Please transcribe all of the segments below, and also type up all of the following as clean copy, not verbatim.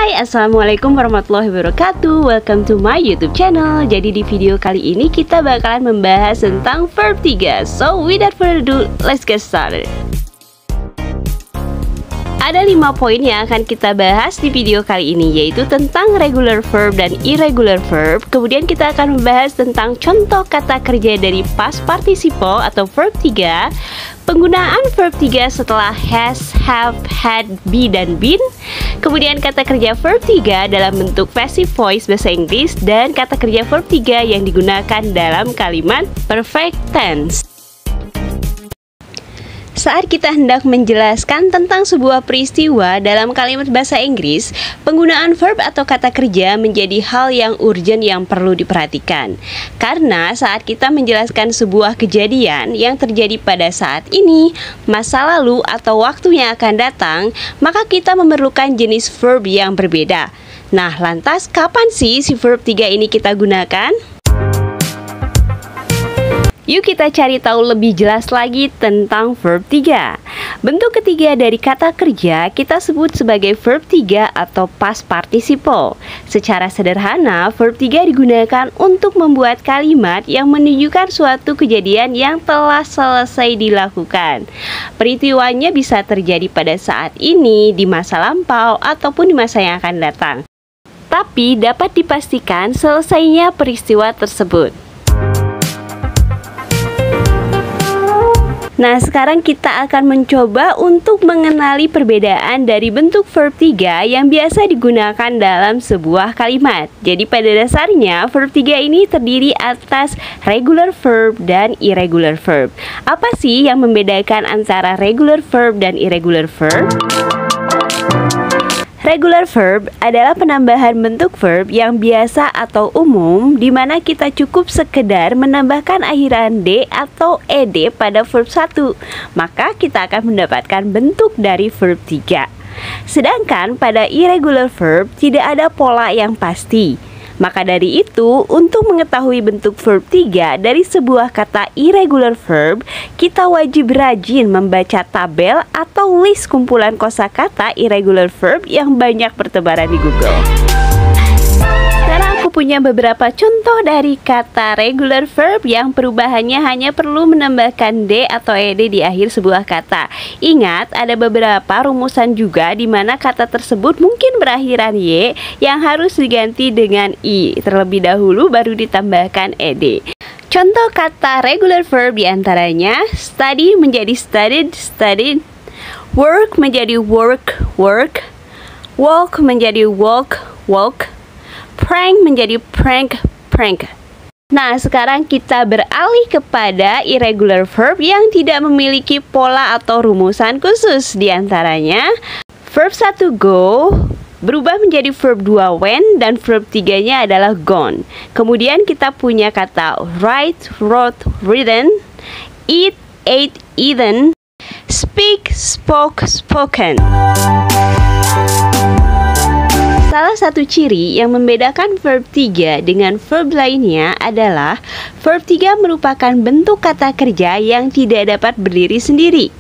Hai, assalamualaikum warahmatullahi wabarakatuh. Welcome to my YouTube channel. Jadi di video kali ini kita bakalan membahas tentang verb 3. So without further ado, let's get started. Ada 5 poin yang akan kita bahas di video kali ini, yaitu tentang regular verb dan irregular verb. Kemudian kita akan membahas tentang contoh kata kerja dari past participle atau verb 3, penggunaan verb 3 setelah has, have, had, be, dan been. Kemudian kata kerja verb 3 dalam bentuk passive voice bahasa Inggris, dan kata kerja verb 3 yang digunakan dalam kalimat perfect tense. Saat kita hendak menjelaskan tentang sebuah peristiwa dalam kalimat bahasa Inggris, penggunaan verb atau kata kerja menjadi hal yang urgent yang perlu diperhatikan. Karena saat kita menjelaskan sebuah kejadian yang terjadi pada saat ini, masa lalu atau waktu yang akan datang, maka kita memerlukan jenis verb yang berbeda. Nah, lantas kapan sih si verb 3 ini kita gunakan? Yuk kita cari tahu lebih jelas lagi tentang verb 3. Bentuk ketiga dari kata kerja kita sebut sebagai verb 3 atau past participle. Secara sederhana, verb 3 digunakan untuk membuat kalimat yang menunjukkan suatu kejadian yang telah selesai dilakukan. Peristiwanya bisa terjadi pada saat ini, di masa lampau, ataupun di masa yang akan datang. Tapi dapat dipastikan selesainya peristiwa tersebut. Nah, sekarang kita akan mencoba untuk mengenali perbedaan dari bentuk verb 3 yang biasa digunakan dalam sebuah kalimat. Jadi pada dasarnya verb 3 ini terdiri atas regular verb dan irregular verb. Apa sih yang membedakan antara regular verb dan irregular verb? Regular verb adalah penambahan bentuk verb yang biasa atau umum, di mana kita cukup sekedar menambahkan akhiran D atau ED pada verb 1. Maka kita akan mendapatkan bentuk dari verb 3. Sedangkan pada irregular verb tidak ada pola yang pasti. Maka dari itu, untuk mengetahui bentuk verb 3 dari sebuah kata irregular verb, kita wajib rajin membaca tabel atau list kumpulan kosakata irregular verb yang banyak bertebaran di Google. Sekarang aku punya beberapa contoh dari kata regular verb yang perubahannya hanya perlu menambahkan D atau ED di akhir sebuah kata. Ingat, ada beberapa rumusan juga di mana kata tersebut mungkin berakhiran Y yang harus diganti dengan I terlebih dahulu baru ditambahkan ED. Contoh kata regular verb diantaranya study menjadi studied, studied, work menjadi work, work, walk menjadi walk, walk, prank menjadi prank, prank. Nah, sekarang kita beralih kepada irregular verb yang tidak memiliki pola atau rumusan khusus. Di antaranya verb 1 go berubah menjadi verb 2 went, dan verb 3-nya adalah gone. Kemudian kita punya kata write, wrote, written, eat, ate, eaten, speak, spoke, spoken. Salah satu ciri yang membedakan verb 3 dengan verb lainnya adalah verb 3 merupakan bentuk kata kerja yang tidak dapat berdiri sendiri.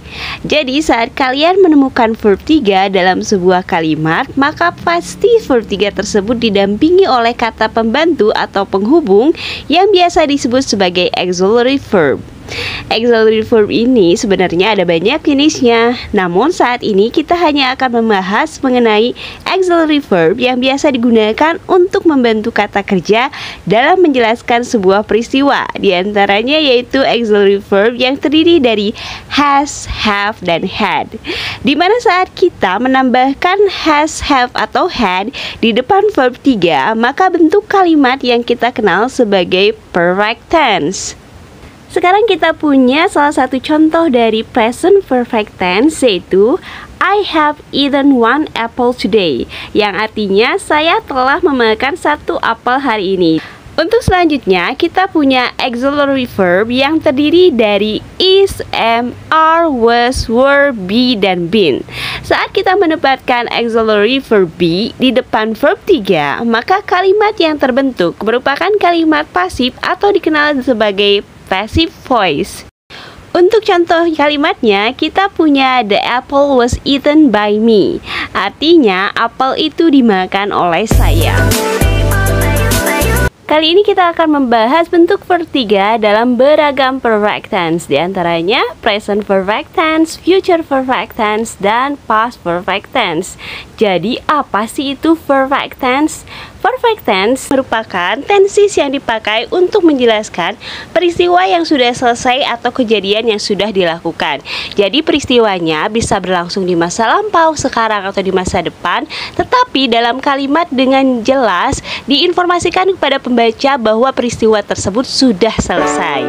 Jadi saat kalian menemukan verb 3 dalam sebuah kalimat, maka pasti verb 3 tersebut didampingi oleh kata pembantu atau penghubung yang biasa disebut sebagai auxiliary verb. Auxiliary verb ini sebenarnya ada banyak jenisnya. Namun saat ini kita hanya akan membahas mengenai auxiliary verb yang biasa digunakan untuk membantu kata kerja dalam menjelaskan sebuah peristiwa. Di antaranya yaitu auxiliary verb yang terdiri dari has, have, dan had. Di mana saat kita menambahkan has, have, atau had di depan verb 3, maka bentuk kalimat yang kita kenal sebagai perfect tense. Sekarang kita punya salah satu contoh dari present perfect tense, yaitu I have eaten 1 apple today, yang artinya saya telah memakan 1 apel hari ini. Untuk selanjutnya kita punya auxiliary verb yang terdiri dari is, am, are, was, were, be, dan been. Saat kita mendapatkan auxiliary verb be di depan verb 3, maka kalimat yang terbentuk merupakan kalimat pasif atau dikenal sebagai passive voice. Untuk contoh kalimatnya, kita punya the apple was eaten by me. Artinya, apel itu dimakan oleh saya. Kali ini kita akan membahas bentuk verb 3 dalam beragam perfect tense. Di antaranya present perfect tense, future perfect tense, dan past perfect tense. Jadi apa sih itu perfect tense? Perfect tense merupakan tenses yang dipakai untuk menjelaskan peristiwa yang sudah selesai atau kejadian yang sudah dilakukan. Jadi peristiwanya bisa berlangsung di masa lampau, sekarang, atau di masa depan, tetapi dalam kalimat dengan jelas diinformasikan kepada pembaca bahwa peristiwa tersebut sudah selesai.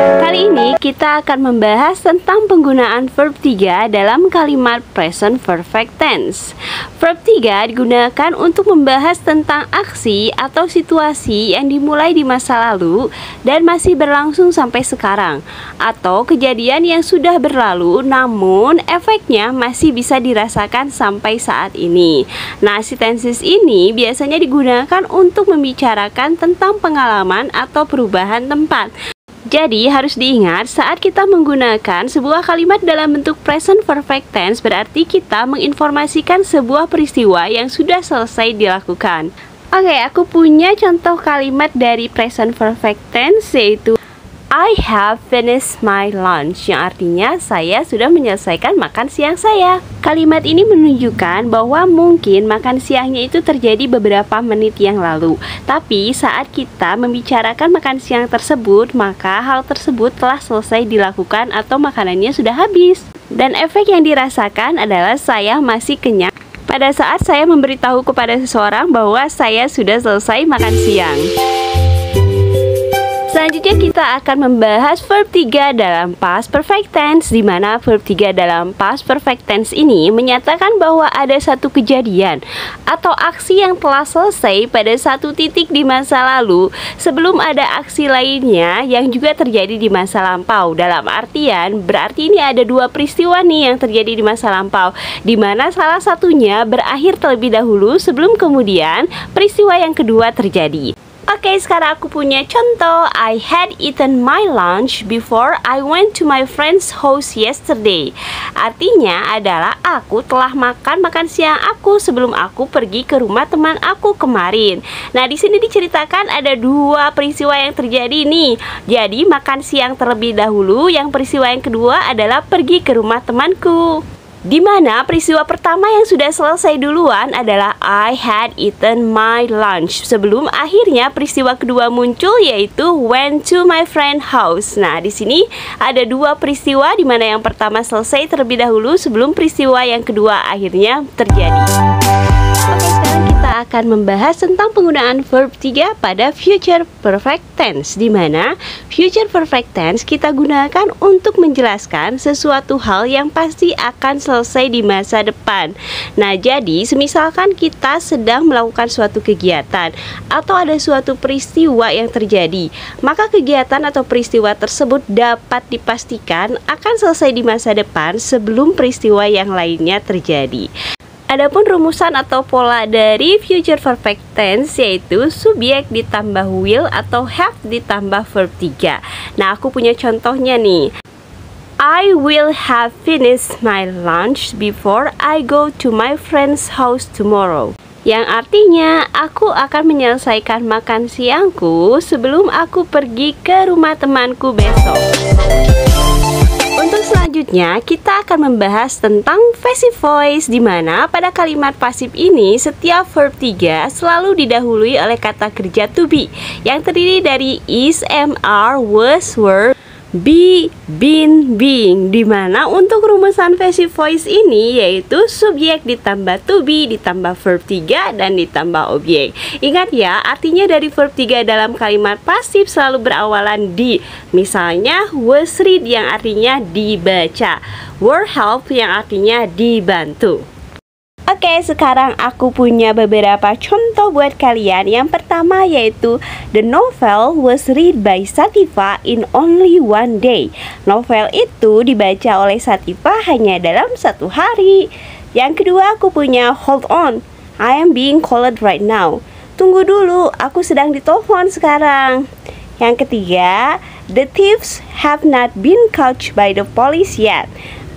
Kali ini kita akan membahas tentang penggunaan verb 3 dalam kalimat present perfect tense. Verb 3 digunakan untuk membahas tentang aksi atau situasi yang dimulai di masa lalu dan masih berlangsung sampai sekarang, atau kejadian yang sudah berlalu namun efeknya masih bisa dirasakan sampai saat ini. Nah, si tenses ini biasanya digunakan untuk membicarakan tentang pengalaman atau perubahan tempat. Jadi harus diingat saat kita menggunakan sebuah kalimat dalam bentuk present perfect tense berarti kita menginformasikan sebuah peristiwa yang sudah selesai dilakukan. Oke, aku punya contoh kalimat dari present perfect tense yaitu I have finished my lunch, yang artinya saya sudah menyelesaikan makan siang saya. Kalimat ini menunjukkan bahwa mungkin makan siangnya itu terjadi beberapa menit yang lalu. Tapi saat kita membicarakan makan siang tersebut, maka hal tersebut telah selesai dilakukan atau makanannya sudah habis. Dan efek yang dirasakan adalah saya masih kenyang pada saat saya memberitahu kepada seseorang bahwa saya sudah selesai makan siang. Selanjutnya kita akan membahas verb 3 dalam past perfect tense, di mana verb 3 dalam past perfect tense ini menyatakan bahwa ada satu kejadian atau aksi yang telah selesai pada satu titik di masa lalu sebelum ada aksi lainnya yang juga terjadi di masa lampau. Dalam artian berarti ini ada dua peristiwa nih yang terjadi di masa lampau, di mana salah satunya berakhir terlebih dahulu sebelum kemudian peristiwa yang kedua terjadi. Oke, sekarang aku punya contoh. I had eaten my lunch before I went to my friend's house yesterday. Artinya adalah aku telah makan siang aku sebelum aku pergi ke rumah teman aku kemarin. Nah, di sini diceritakan ada dua peristiwa yang terjadi nih. Jadi makan siang terlebih dahulu, yang peristiwa yang kedua adalah pergi ke rumah temanku. Di mana peristiwa pertama yang sudah selesai duluan adalah I had eaten my lunch sebelum akhirnya peristiwa kedua muncul yaitu went to my friend house. Nah, di sini ada dua peristiwa di mana yang pertama selesai terlebih dahulu sebelum peristiwa yang kedua akhirnya terjadi. Oke, sekarang kita akan membahas tentang penggunaan verb 3 pada future perfect tense, di mana future perfect tense kita gunakan untuk menjelaskan sesuatu hal yang pasti akan selesai di masa depan. Nah, jadi semisalkan kita sedang melakukan suatu kegiatan atau ada suatu peristiwa yang terjadi, maka kegiatan atau peristiwa tersebut dapat dipastikan akan selesai di masa depan sebelum peristiwa yang lainnya terjadi. Adapun rumusan atau pola dari future perfect tense yaitu subjek ditambah will atau have ditambah verb 3. Nah, aku punya contohnya nih. I will have finished my lunch before I go to my friend's house tomorrow. Yang artinya aku akan menyelesaikan makan siangku sebelum aku pergi ke rumah temanku besok. Untuk selanjutnya kita akan membahas tentang passive voice, di mana pada kalimat pasif ini setiap verb 3 selalu didahului oleh kata kerja to be yang terdiri dari is, am, are, was, were, be, been, being, di mana untuk rumusan passive voice ini yaitu subjek ditambah to be ditambah verb 3 dan ditambah objek. Ingat ya, artinya dari verb 3 dalam kalimat pasif selalu berawalan di. Misalnya was read yang artinya dibaca, were help yang artinya dibantu. Oke, sekarang aku punya beberapa contoh buat kalian. Yang pertama yaitu the novel was read by Sativa in only one day. Novel itu dibaca oleh Sativa hanya dalam satu hari. Yang kedua aku punya hold on, I am being called right now. Tunggu dulu, aku sedang ditelepon sekarang. Yang ketiga, The thieves have not been caught by the police yet.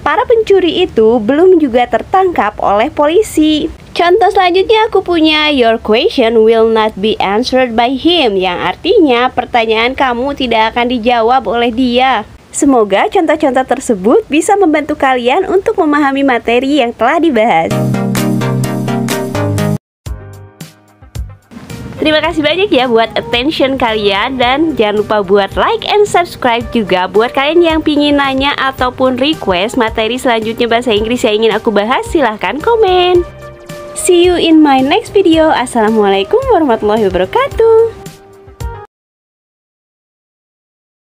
Para pencuri itu belum juga tertangkap oleh polisi. Contoh selanjutnya aku punya, your question will not be answered by him, yang artinya pertanyaan kamu tidak akan dijawab oleh dia. Semoga contoh-contoh tersebut bisa membantu kalian untuk memahami materi yang telah dibahas. Terima kasih banyak ya buat attention kalian, dan jangan lupa buat like and subscribe juga buat kalian yang pingin nanya ataupun request materi selanjutnya bahasa Inggris yang ingin aku bahas, silahkan komen. See you in my next video. Assalamualaikum warahmatullahi wabarakatuh.